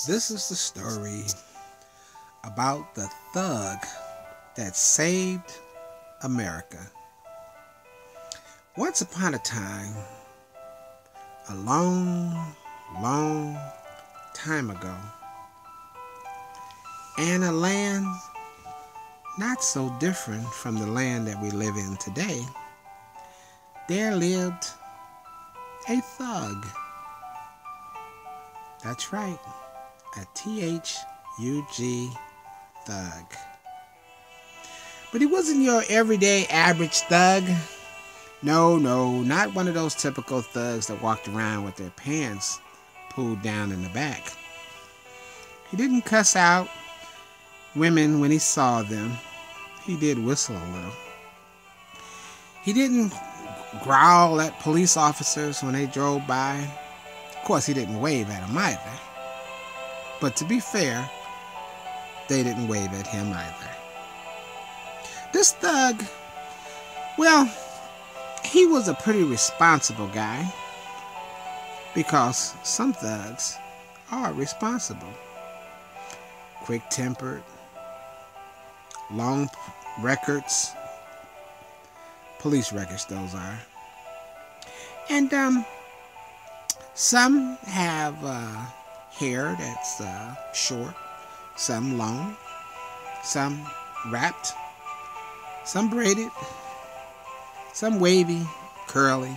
This is the story about the thug that saved America. Once upon a time, a long time ago, in a land not so different from the land that we live in today, there lived a thug. That's right, a T-H-U-G thug. But he wasn't your everyday average thug. No, not one of those typical thugs that walked around with their pants pulled down in the back. He didn't cuss out women when he saw them. He did whistle a little. He didn't growl at police officers when they drove by. Of course, he didn't wave at them either. But to be fair, they didn't wave at him either. This thug, well, he was a pretty responsible guy, because some thugs are responsible. Quick-tempered, long records, police records those are. And some have hair that's short, some long, some wrapped, some braided, some wavy, curly.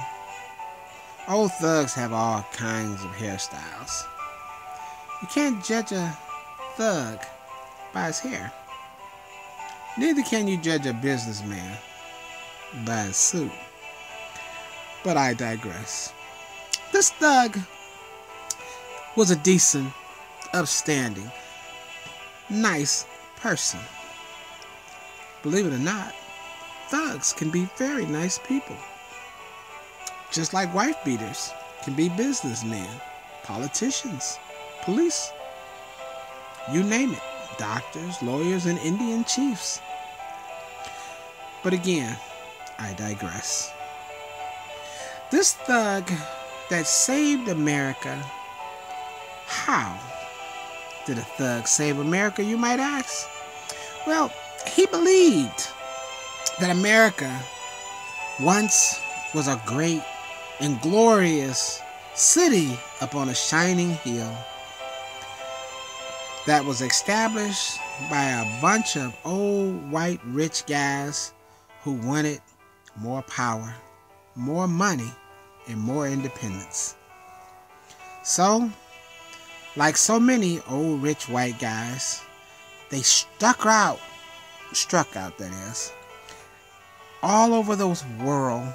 Old thugs have all kinds of hairstyles. You can't judge a thug by his hair. Neither can you judge a businessman by his suit. But I digress. This thug was a decent, upstanding, nice person. Believe it or not, thugs can be very nice people. Just like wife beaters can be businessmen, politicians, police, you name it, doctors, lawyers, and Indian chiefs. But again, I digress. This thug that saved America, how did a thug save America, you might ask? Well, he believed that America once was a great and glorious city upon a shining hill that was established by a bunch of old white rich guys who wanted more power, more money, and more independence. So, like so many old rich white guys, they struck out that is, all over the world,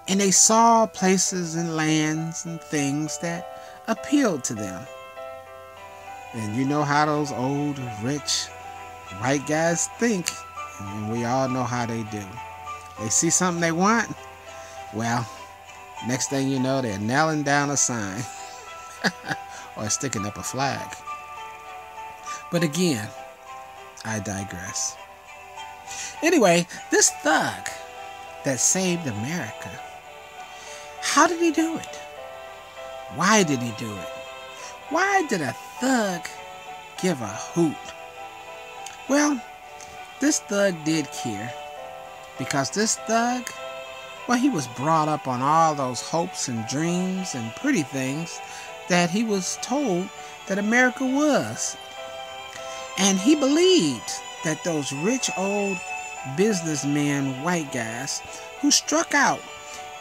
and they saw places and lands and things that appealed to them. And you know how those old rich white guys think, and we all know how they do. They see something they want, well, next thing you know, they're nailing down a sign or sticking up a flag. But again, I digress. Anyway, this thug that saved America, how did he do it? Why did he do it? Why did a thug give a hoot? Well, this thug did care, because this thug, well, he was brought up on all those hopes and dreams and pretty things that he was told that America was. And he believed that those rich old businessmen, white guys, who struck out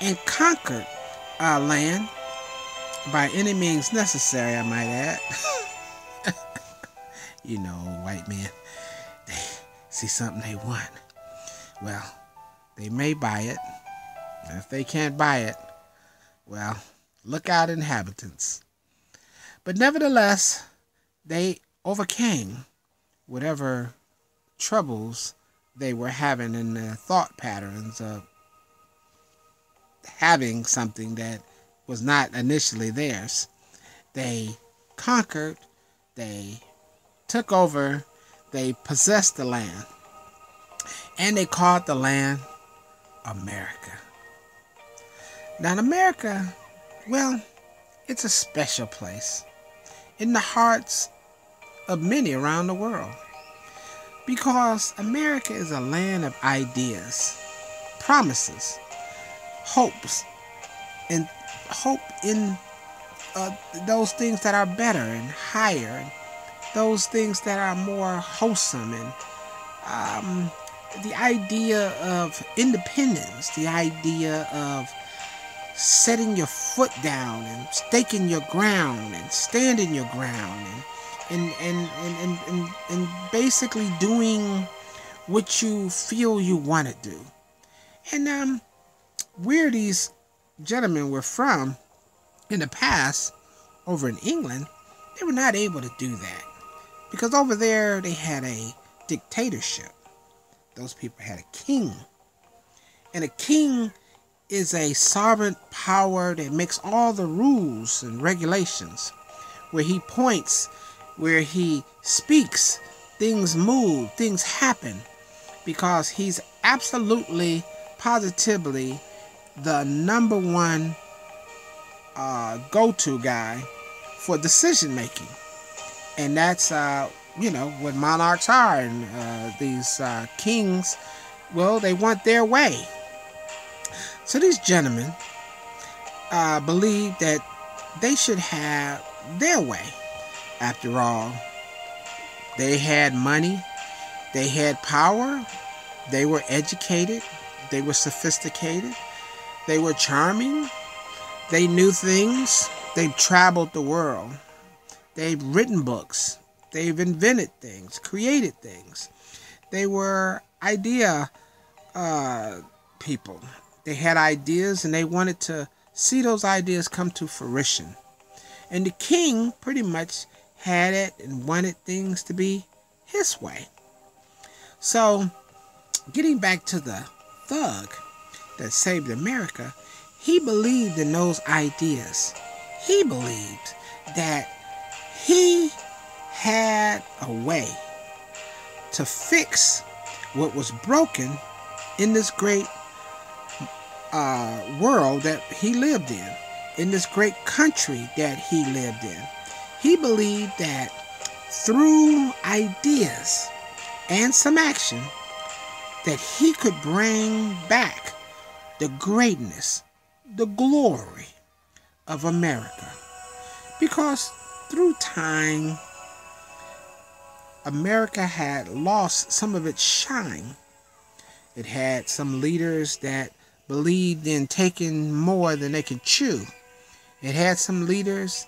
and conquered our land by any means necessary, I might add. You know, white men, they see something they want. Well, they may buy it. And if they can't buy it, well, look out, inhabitants. But nevertheless, they overcame whatever troubles they were having in their thought patterns of having something that was not initially theirs. They conquered, they took over, they possessed the land, and they called the land America. Now, in America, well, it's a special place. in the hearts of many around the world. Because America is a land of ideas, promises, hopes, and hope in those things that are better and higher, and those things that are more wholesome, and the idea of independence, the idea of setting your foot down and staking your ground and standing your ground and basically doing what you feel you want to do. And where these gentlemen were from in the past, over in England, they were not able to do that. Because over there, they had a dictatorship. Those people had a king. And a king is a sovereign power that makes all the rules and regulations. Where he points, where he speaks, things move, things happen. Because he's absolutely, positively the number one go-to guy for decision making. And that's what monarchs are. And these kings, well, they want their way. So these gentlemen believe that they should have their way. After all, they had money, they had power, they were educated, they were sophisticated, they were charming, they knew things, they've traveled the world, they've written books, they've invented things, created things. They were idea people. They had ideas and they wanted to see those ideas come to fruition. And the king pretty much had it and wanted things to be his way. So, getting back to the thug that saved America, he believed in those ideas. He believed that he had a way to fix what was broken in this great world that he lived in this great country that he lived in. He believed that through ideas and some action that he could bring back the greatness, the glory of America. Because through time, America had lost some of its shine. It had some leaders that believed in taking more than they could chew. It had some leaders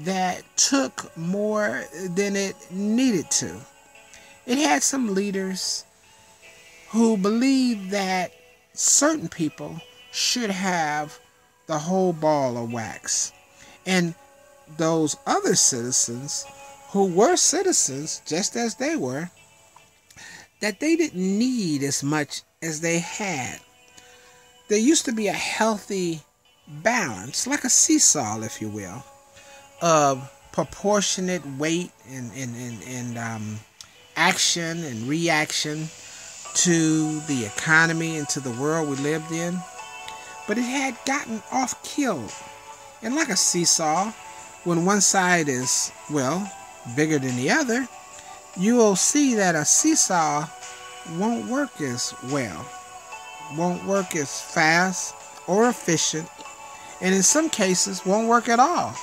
that took more than it needed to. It had some leaders who believed that certain people should have the whole ball of wax. And those other citizens who were citizens just as they were, that they didn't need as much as they had. There used to be a healthy balance, like a seesaw, if you will, of proportionate weight and action and reaction to the economy and to the world we lived in. But it had gotten off killed. And like a seesaw, when one side is, well, bigger than the other, you will see that a seesaw won't work as well, won't work as fast or efficient, and in some cases won't work at all.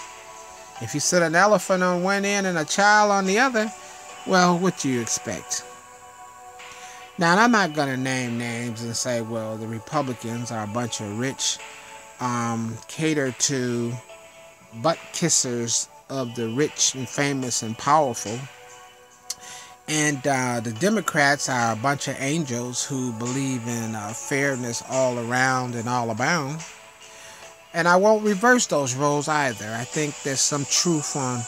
If you set an elephant on one end and a child on the other, well, what do you expect? Now, I'm not going to name names and say, well, the Republicans are a bunch of rich, cater to butt kissers of the rich and famous and powerful. And the Democrats are a bunch of angels who believe in fairness all around and all abound. And I won't reverse those roles either. I think there's some truth on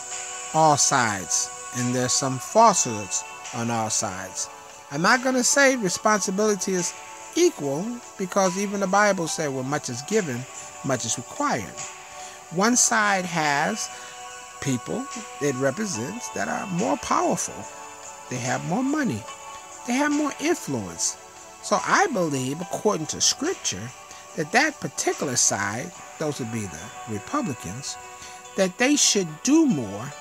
all sides, and there's some falsehoods on all sides. I'm not going to say responsibility is equal, because even the Bible said where much is given, much is required. One side has people it represents that are more powerful. They have more money. They have more influence. So I believe, according to Scripture, that that particular side, those would be the Republicans, that they should do more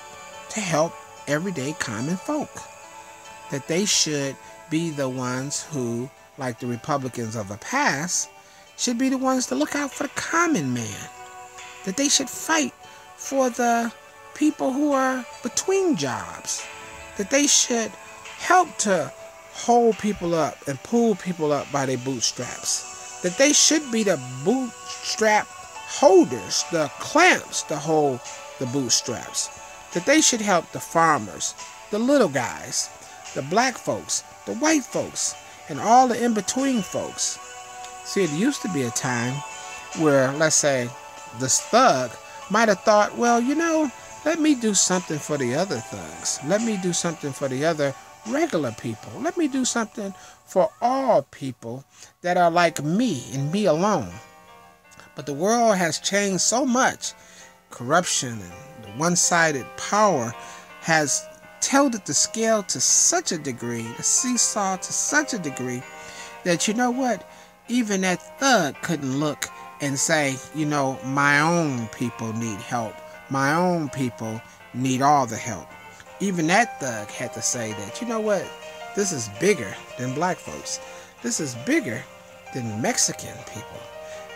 to help everyday common folk. That they should be the ones who, like the Republicans of the past, should be the ones to look out for the common man. That they should fight for the people who are between jobs. That they should help to hold people up and pull people up by their bootstraps. That they should be the bootstrap holders, the clamps to hold the bootstraps. That they should help the farmers, the little guys, the black folks, the white folks, and all the in-between folks. See, it used to be a time where, let's say, this thug might have thought, well, let me do something for the other thugs. Let me do something for the other regular people. Let me do something for all people that are like me and me alone. But the world has changed so much. Corruption and the one-sided power has tilted the scale to such a degree, the seesaw to such a degree, that even that thug couldn't look and say, my own people need help. My own people need all the help. Even that thug had to say that, this is bigger than black folks. This is bigger than Mexican people.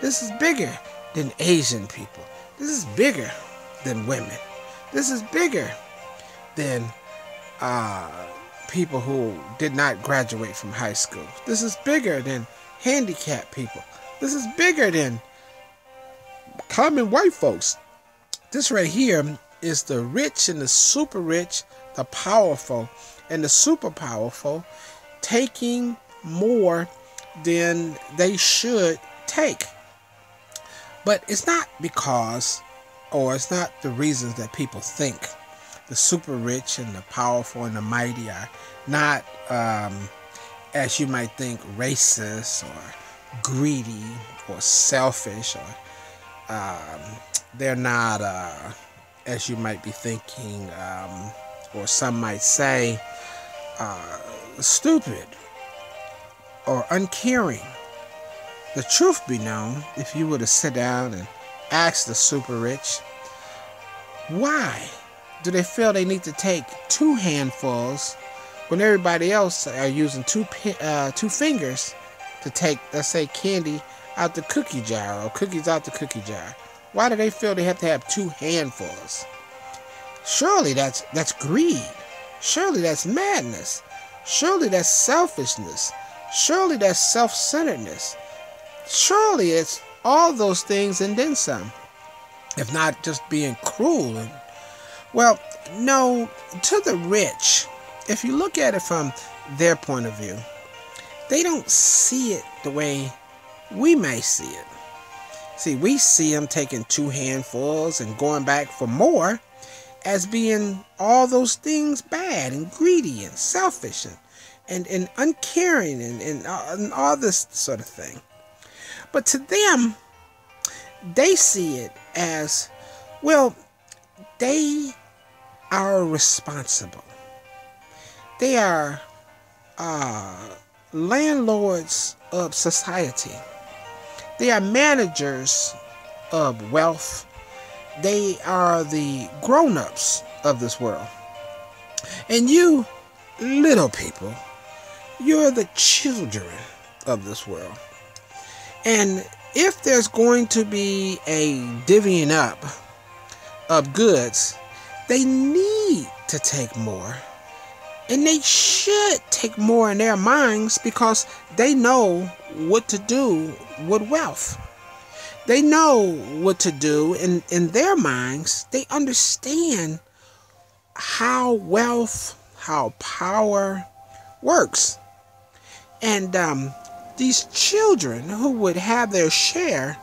This is bigger than Asian people. This is bigger than women. This is bigger than people who did not graduate from high school. This is bigger than handicapped people. This is bigger than common white folks. This right here is the rich and the super rich, the powerful and the super powerful, taking more than they should take. But it's not because, or it's not the reasons that people think the super rich and the powerful and the mighty are not, as you might think, racist or greedy or selfish, or they're not, as you might be thinking, or some might say, stupid or uncaring. The truth be known, if you were to sit down and ask the super rich, why do they feel they need to take 2 handfuls when everybody else are using two fingers to take, let's say, candy out the cookie jar or cookies out the cookie jar? Why do they feel they have to have 2 handfuls? Surely that's greed. Surely that's madness. Surely that's selfishness. Surely that's self-centeredness. Surely it's all those things and then some, if not just being cruel. Well, no, to the rich, if you look at it from their point of view, they don't see it the way we may see it. See, we see them taking 2 handfuls and going back for more as being all those things bad and greedy and selfish and uncaring and all this sort of thing. But to them, they see it as, well, they are responsible. They are landlords of society. They are managers of wealth. They are the grown-ups of this world. And you, little people, you're the children of this world. And if there's going to be a divvying up of goods, they need to take more. And they should take more in their minds because they know what to do with wealth. They know what to do in their minds. They understand how wealth, how power works. And these children who would have their share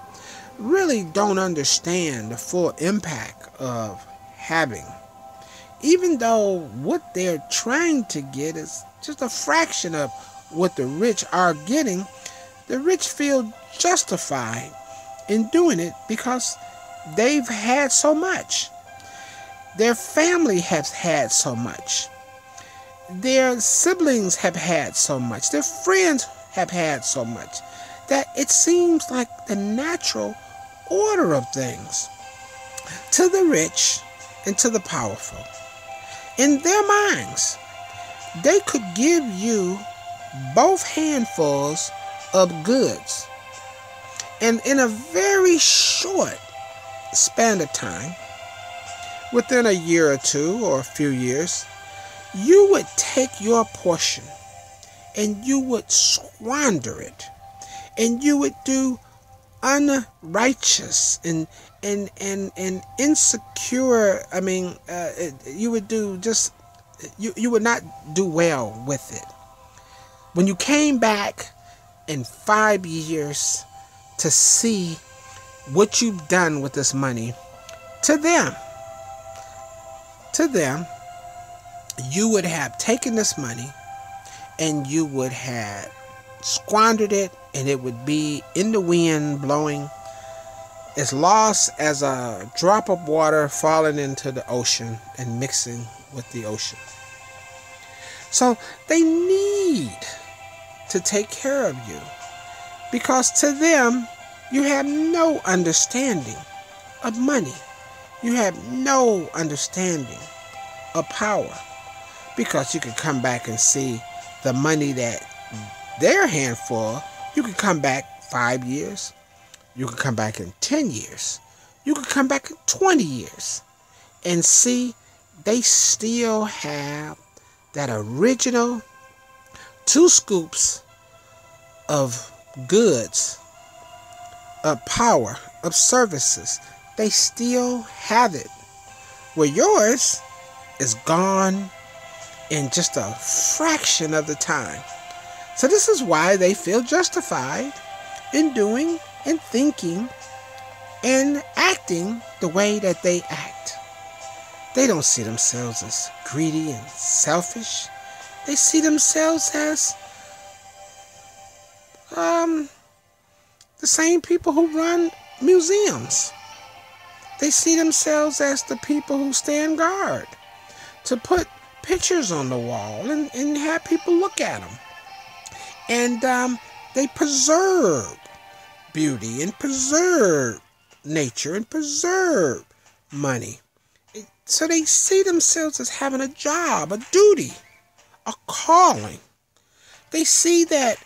really don't understand the full impact of having. Even though what they're trying to get is just a fraction of what the rich are getting, the rich feel justified in doing it because they've had so much. Their family has had so much. Their siblings have had so much. Their friends have had so much that it seems like the natural order of things. To the rich and to the powerful, In their minds, they could give you both handfuls of goods, and in a very short span of time, within a year or two or a few years, you would take your portion and you would squander it, and you would do unrighteous and insecure. You would do just you would not do well with it. When you came back in 5 years to see what you've done with this money, to them, you would have taken this money and you would have squandered it, and it would be in the wind blowing, as lost as a drop of water falling into the ocean and mixing with the ocean. So they need to take care of you, because to them, you have no understanding of money. You have no understanding of power, because you could come back and see the money that their handful. You could come back 5 years. You could come back in 10 years. You could come back in 20 years and see they still have that original 2 scoops of goods, of power, of services. They still have it, where yours is gone in just a fraction of the time. So this is why they feel justified in doing and thinking and acting the way that they act. They don't see themselves as greedy and selfish. They see themselves as the same people who run museums. They see themselves as the people who stand guard to put pictures on the wall and have people look at them. And they preserve beauty and preserve nature and preserve money. So they see themselves as having a job, a duty, a calling. They see that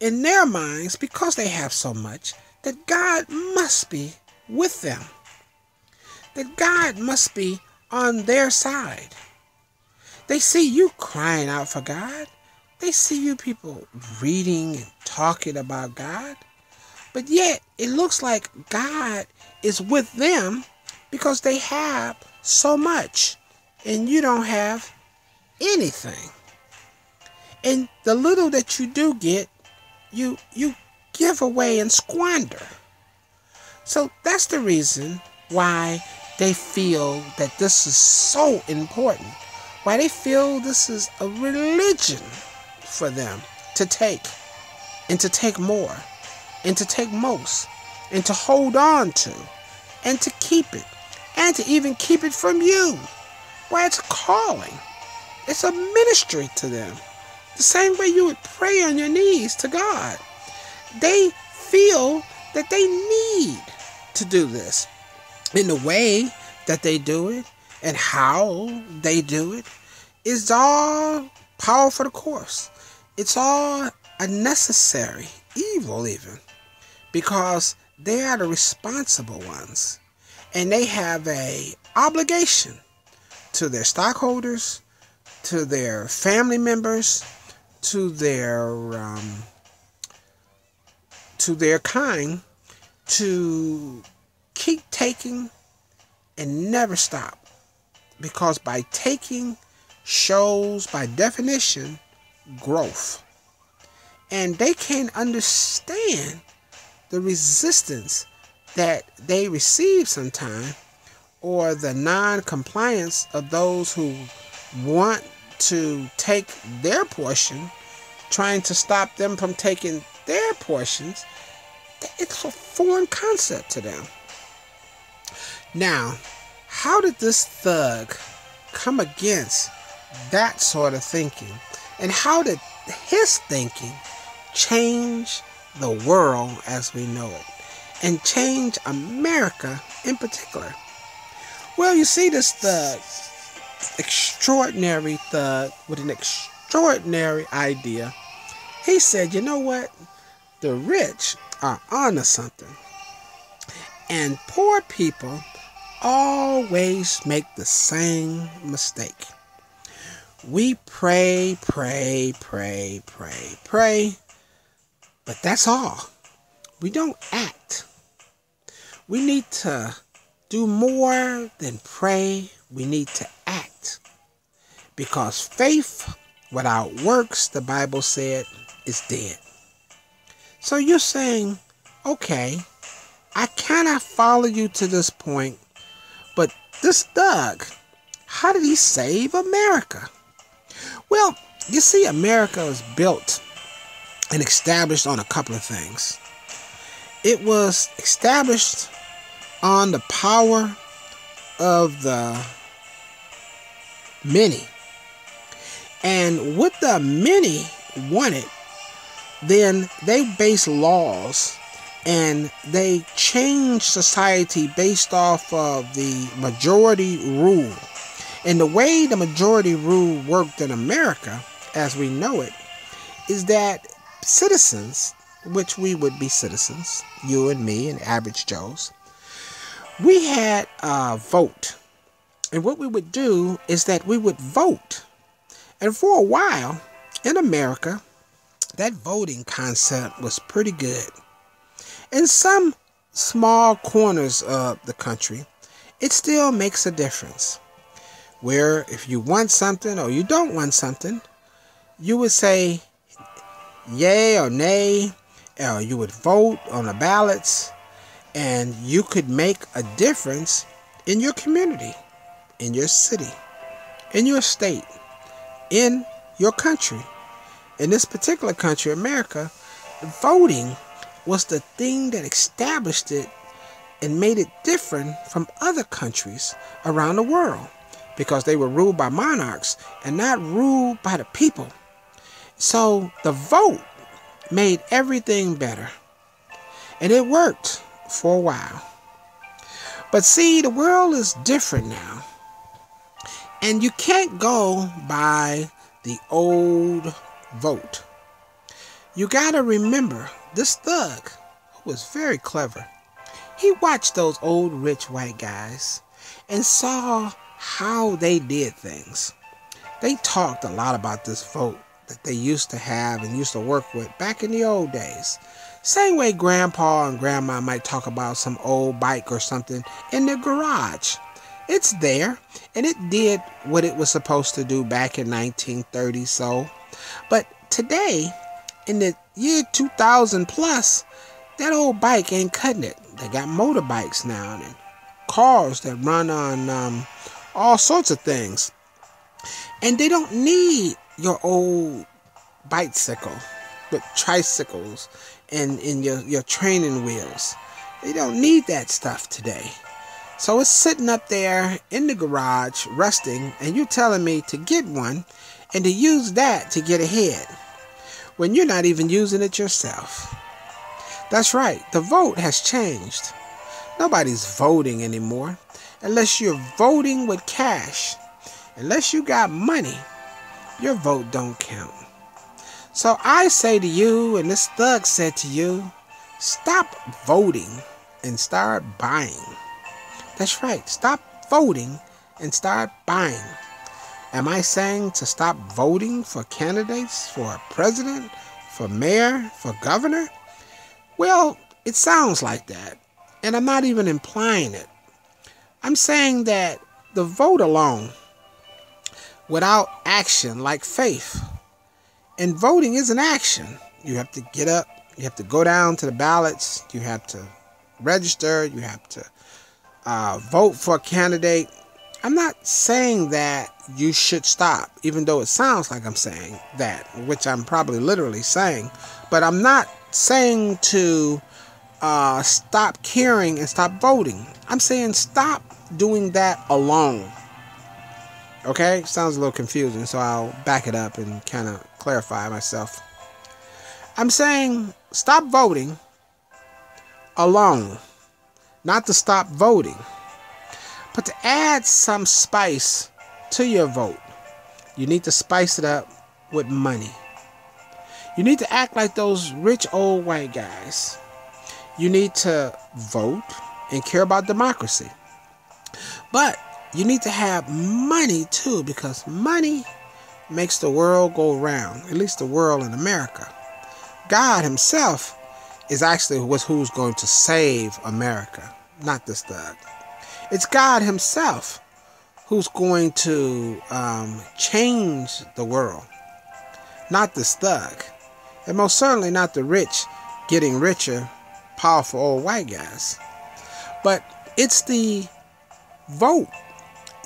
in their minds, because they have so much, that God must be with them. That God must be on their side. They see you crying out for God. They see you people reading and talking about God. But yet, it looks like God is with them because they have so much and you don't have anything. And the little that you do get, you give away and squander. So that's the reason why they feel that this is so important. Why they feel this is a religion for them to take, and to take more, and to take most, and to hold on to, and to keep it, and to even keep it from you. Why, it's a calling. It's a ministry to them. The same way you would pray on your knees to God. They feel that they need to do this. In the way that they do it and how they do it is all par for the course. It's all a necessary evil even, because they are the responsible ones, and they have a obligation to their stockholders, to their family members, to their kind, to keep taking and never stop, because by taking shows, by definition, growth. And they can't understand the resistance that they receive sometimes, or the non-compliance of those who want to take their portion, trying to stop them from taking their portions. It's a foreign concept to them. Now, how did this thug come against that sort of thinking? And how did his thinking change the world as we know it, and change America in particular? Well, you see, this thug, extraordinary thug with an extraordinary idea. He said, you know what? The rich are onto something. And poor people always make the same mistake. We pray, pray, pray, pray, pray, but that's all. We don't act. We need to do more than pray. We need to act. Because faith without works, the Bible said, is dead. So you're saying, okay, I cannot follow you to this point, but this thug, how did he save America? Well, you see, America was built and established on a couple of things. It was established on the power of the many. And what the many wanted, then they based laws and they changed society based off of the majority rule. And the way the majority rule worked in America, as we know it, is that citizens, which we would be citizens, you and me and average Joes, we had a vote. And what we would do is that we would vote. And for a while in America, that voting concept was pretty good. In some small corners of the country, it still makes a difference. Where if you want something or you don't want something, you would say yay or nay, or you would vote on the ballots, and you could make a difference in your community, in your city, in your state, in your country. In this particular country, America, voting was the thing that established it and made it different from other countries around the world, because they were ruled by monarchs and not ruled by the people. So the vote made everything better. And it worked for a while. But see, the world is different now. And you can't go by the old vote. You gotta remember, this thug, who was very clever, he watched those old rich white guys and saw how they did things. They talked a lot about this vote that they used to have and used to work with back in the old days. Same way grandpa and grandma might talk about some old bike or something in their garage. It's there, and it did what it was supposed to do back in 1930 so. But today, in the year 2000 plus, that old bike ain't cutting it. They got motorbikes now and cars that run on all sorts of things. And they don't need your old bicycle with tricycles and your training wheels. They don't need that stuff today. So it's sitting up there in the garage rusting, and you're telling me to get one and to use that to get ahead when you're not even using it yourself. That's right, the vote has changed. Nobody's voting anymore unless you're voting with cash. Unless you got money, your vote don't count. So I say to you, and this thug said to you, stop voting and start buying. That's right, stop voting and start buying. Am I saying to stop voting for candidates, for president, for mayor, for governor? Well, it sounds like that, and I'm not even implying it. I'm saying that the vote alone, without action like faith, and voting is an action. You have to get up, you have to go down to the ballots, you have to register, you have to vote for a candidate. I'm not saying that you should stop, even though it sounds like I'm saying that, which I'm probably literally saying, but I'm not saying to stop caring and stop voting. I'm saying stop doing that alone. Okay? Sounds a little confusing, so I'll back it up and kind of clarify myself. I'm saying stop voting alone. Not to stop voting, but to add some spice to your vote, you need to spice it up with money. You need to act like those rich old white guys. You need to vote and care about democracy. But you need to have money too, because money makes the world go round, at least the world in America. God himself is actually who's going to save America, not this thug. It's God himself who's going to change the world, not this thug. And most certainly not the rich getting richer, powerful old white guys. But it's the vote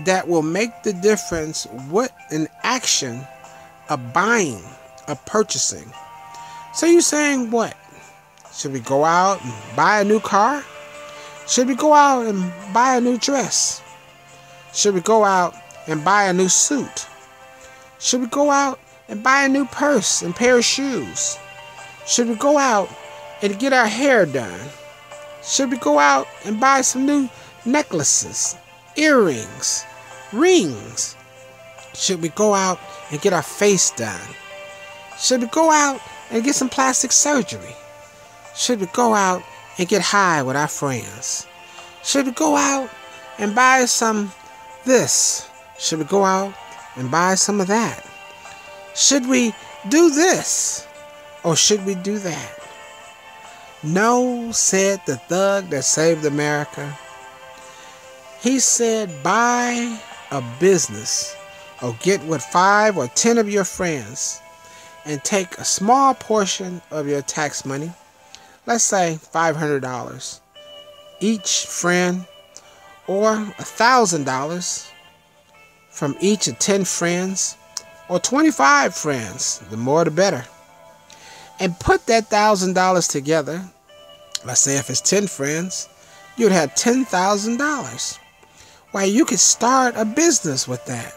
that will make the difference with an action of buying, of purchasing. So you're saying what? Should we go out and buy a new car? Should we go out and buy a new dress? Should we go out and buy a new suit? Should we go out and buy a new purse and pair of shoes? Should we go out and get our hair done? Should we go out and buy some new necklaces, earrings, rings? Should we go out and get our face done? Should we go out and get some plastic surgery? Should we go out and get high with our friends? Should we go out and buy some this? Should we go out and buy some of that? Should we do this or should we do that? No, said the thug that saved America. He said, buy a business or get with 5 or 10 of your friends and take a small portion of your tax money, let's say $500 each friend, or $1,000 from each of 10 friends, or 25 friends, the more the better. And put that $1,000 together. Let's say if it's 10 friends, you'd have $10,000. Why, you could start a business with that.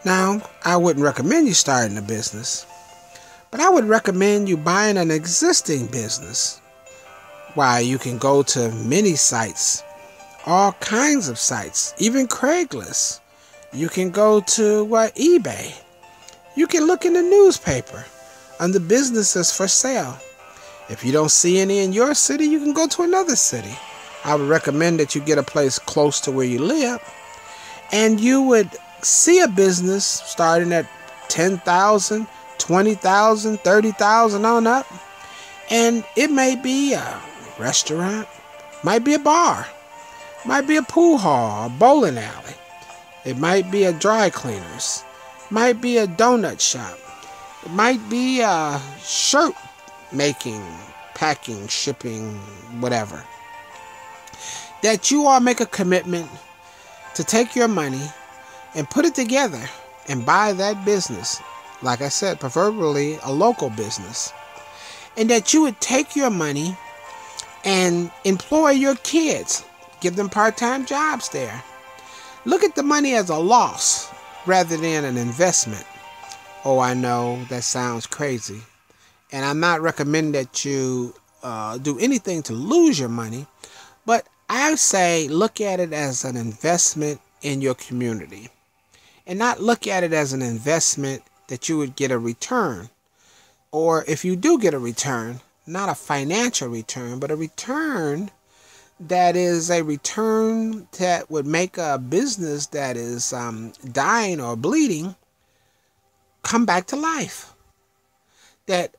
Now, I wouldn't recommend you starting a business, but I would recommend you buying an existing business. Why, you can go to many sites, all kinds of sites, even Craigslist. You can go to eBay. You can look in the newspaper under businesses for sale. If you don't see any in your city, you can go to another city. I would recommend that you get a place close to where you live, and you would see a business starting at $10,000, $20,000, $30,000 on up, and it may be a restaurant, might be a bar, might be a pool hall, a bowling alley, it might be a dry cleaners, might be a donut shop, it might be a shirt making, packing, shipping, whatever. That you all make a commitment to take your money and put it together and buy that business. Like I said, preferably a local business. And that you would take your money and employ your kids. Give them part-time jobs there. Look at the money as a loss rather than an investment. Oh, I know that sounds crazy. And I'm not recommending that you do anything to lose your money. But I say look at it as an investment in your community. And not look at it as an investment that you would get a return. Or if you do get a return, not a financial return, but a return that is a return that would make a business that is dying or bleeding come back to life. That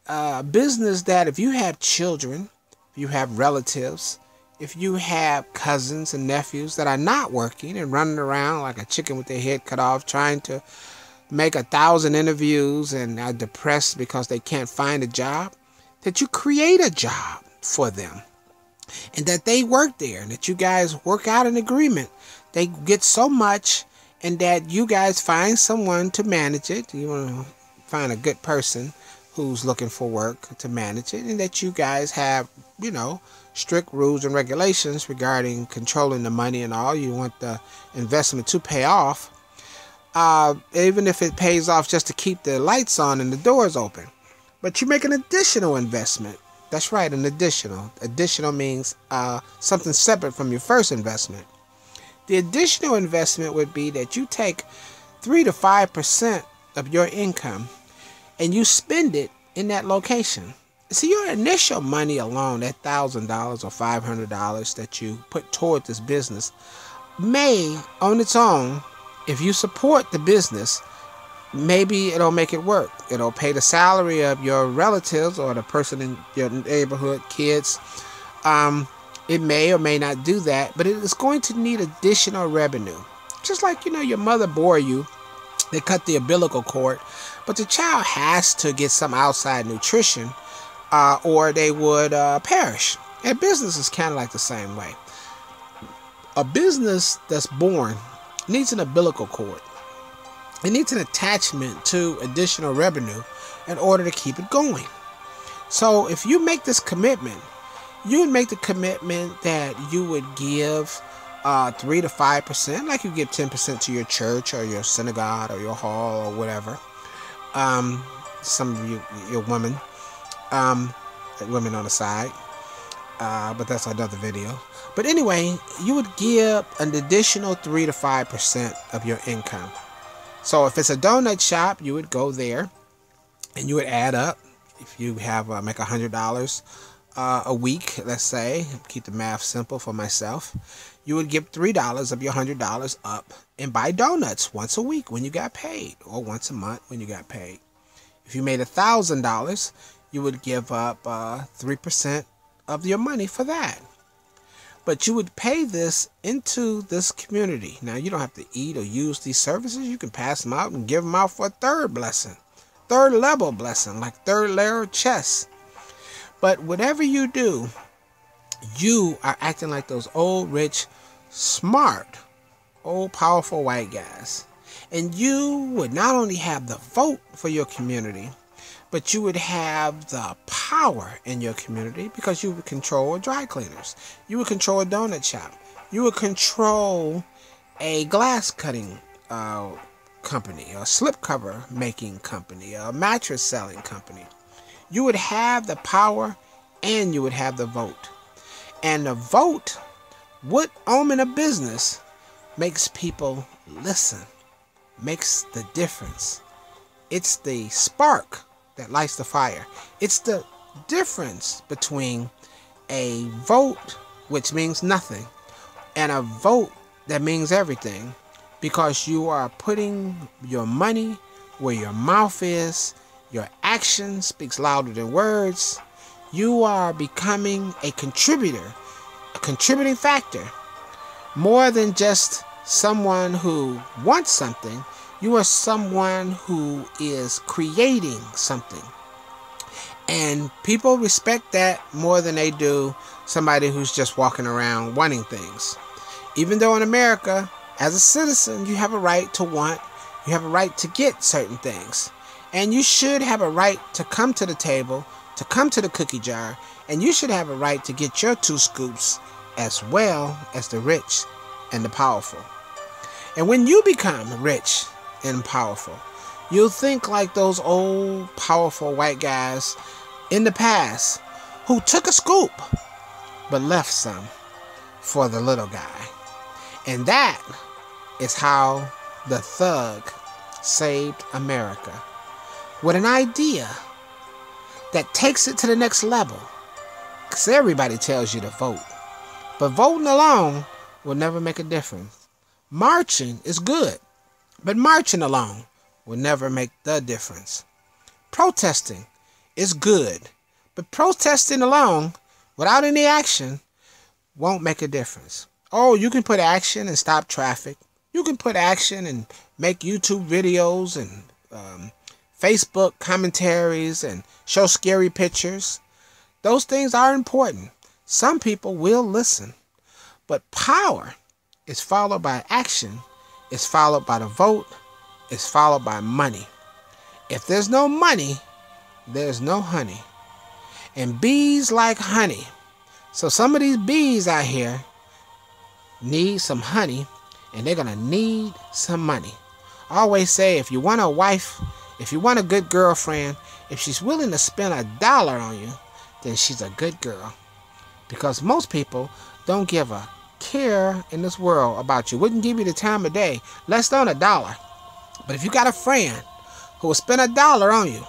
business that if you have children, if you have relatives, if you have cousins and nephews that are not working and running around like a chicken with their head cut off, trying to make 1,000 interviews and are depressed because they can't find a job, that you create a job for them and that they work there and that you guys work out an agreement. They get so much and that you guys find someone to manage it. You want to find a good person who's looking for work to manage it, and that you guys have, strict rules and regulations regarding controlling the money and all. You want the investment to pay off, even if it pays off just to keep the lights on and the doors open. But you make an additional investment. That's right, an additional. Additional means something separate from your first investment. The additional investment would be that you take 3 to 5% of your income and you spend it in that location. See, your initial money alone, that $1,000 or $500 that you put toward this business, may on its own, if you support the business, maybe it'll make it work. It'll pay the salary of your relatives or the person in your neighborhood, kids. It may or may not do that, but it is going to need additional revenue. Just like, your mother bore you, they cut the umbilical cord, but the child has to get some outside nutrition or they would perish. And business is kind of like the same way. A business that's born needs an umbilical cord. It needs an attachment to additional revenue in order to keep it going. So if you make this commitment, you would make the commitment that you would give 3 to 5%, like you give 10% to your church or your synagogue or your hall or whatever. Some of you, your women on the side, but that's another video. But anyway, you would give an additional 3 to 5% of your income. So if it's a donut shop, you would go there and you would add up. If you have make $100 a week, let's say, keep the math simple for myself, you would give $3 of your $100 up and buy donuts once a week when you got paid, or once a month when you got paid. If you made $1,000, you would give up 3% of your money for that. But you would pay this into this community. Now, you don't have to eat or use these services. You can pass them out and give them out for a third blessing, third level blessing, like third layer of chess. But whatever you do, you are acting like those old, rich, smart, old, powerful white guys. And you would not only have the vote for your community, but you would have the power in your community because you would control dry cleaners. You would control a donut shop. You would control a glass cutting company, a slipcover making company, a mattress selling company. You would have the power and you would have the vote. And the vote would own a business makes people listen, makes the difference. It's the spark that lights the fire. It's the difference between a vote, which means nothing, and a vote that means everything, because you are putting your money where your mouth is. Your action speaks louder than words. You are becoming a contributor, a contributing factor, more than just someone who wants something. You are someone who is creating something. And people respect that more than they do somebody who's just walking around wanting things. Even though in America, as a citizen, you have a right to want, you have a right to get certain things. And you should have a right to come to the table, to come to the cookie jar, and you should have a right to get your 2 scoops as well as the rich and the powerful. And when you become rich and powerful, you'll think like those old, powerful white guys in the past who took a scoop but left some for the little guy. And that is how the thug saved America. With an idea that takes it to the next level. Because everybody tells you to vote. But voting alone will never make a difference. Marching is good. But marching alone will never make the difference. Protesting is good. But protesting alone, without any action, won't make a difference. Oh, you can put action and stop traffic. You can put action and make YouTube videos and Facebook commentaries and show scary pictures. Those things are important. Some people will listen. But power is followed by action, is followed by the vote, is followed by money. If there's no money, there's no honey. And bees like honey. So some of these bees out here need some honey, and they're going to need some money. I always say, if you want a wife, if you want a good girlfriend, if she's willing to spend $1 on you, then she's a good girl. Because most people don't give a care in this world about you. Wouldn't give you the time of day, less than $1. But if you got a friend who will spend $1 on you,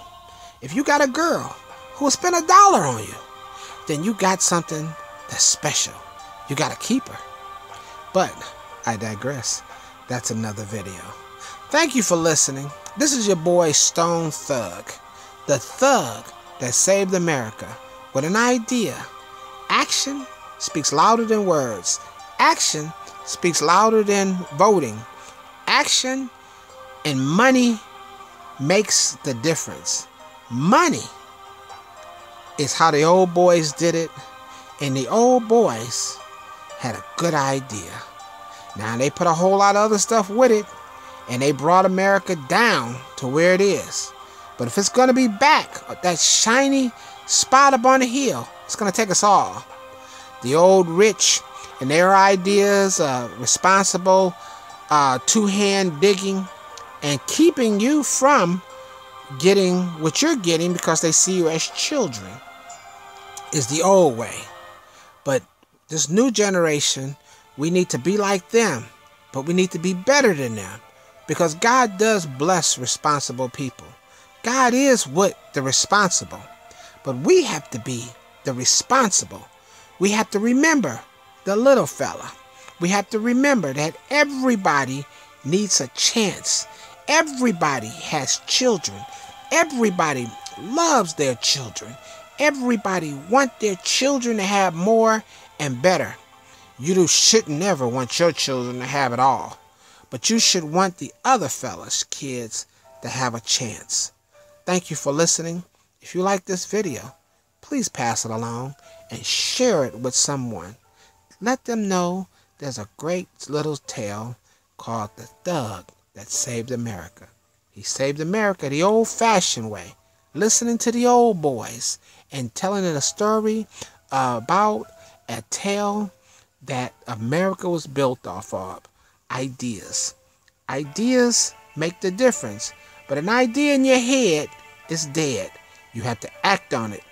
if you got a girl who will spend $1 on you, then you got something that's special. You got to keep her. But I digress. That's another video. Thank you for listening. This is your boy StoneThug, the thug that saved America with an idea. Action speaks louder than words. Action speaks louder than voting. Action and money makes the difference. Money is how the old boys did it, and the old boys had a good idea. Now they put a whole lot of other stuff with it, and they brought America down to where it is. But if it's going to be back, that shiny spot up on the hill, it's going to take us all. The old rich and their ideas, responsible, two-hand digging, and keeping you from getting what you're getting because they see you as children, is the old way. But this new generation, we need to be like them, but we need to be better than them, because God does bless responsible people. God is with the responsible, but we have to be the responsible. We have to remember the little fella. We have to remember that everybody needs a chance. Everybody has children. Everybody loves their children. Everybody wants their children to have more and better. You shouldn't never want your children to have it all, but you should want the other fellas' kids to have a chance. Thank you for listening. If you like this video, please pass it along and share it with someone. Let them know there's a great little tale called The Thug That Saved America. He saved America the old-fashioned way, listening to the old boys and telling it a story about a tale that America was built off of. Ideas. Ideas make the difference, but an idea in your head is dead. You have to act on it.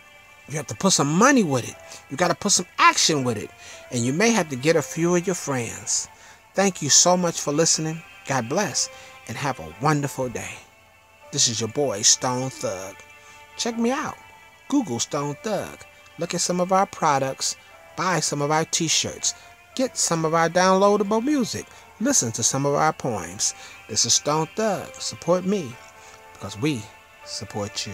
You have to put some money with it. You got to put some action with it. And you may have to get a few of your friends. Thank you so much for listening. God bless, and have a wonderful day. This is your boy, StoneThug. Check me out. Google StoneThug. Look at some of our products. Buy some of our t-shirts. Get some of our downloadable music. Listen to some of our poems. This is StoneThug. Support me, because we support you.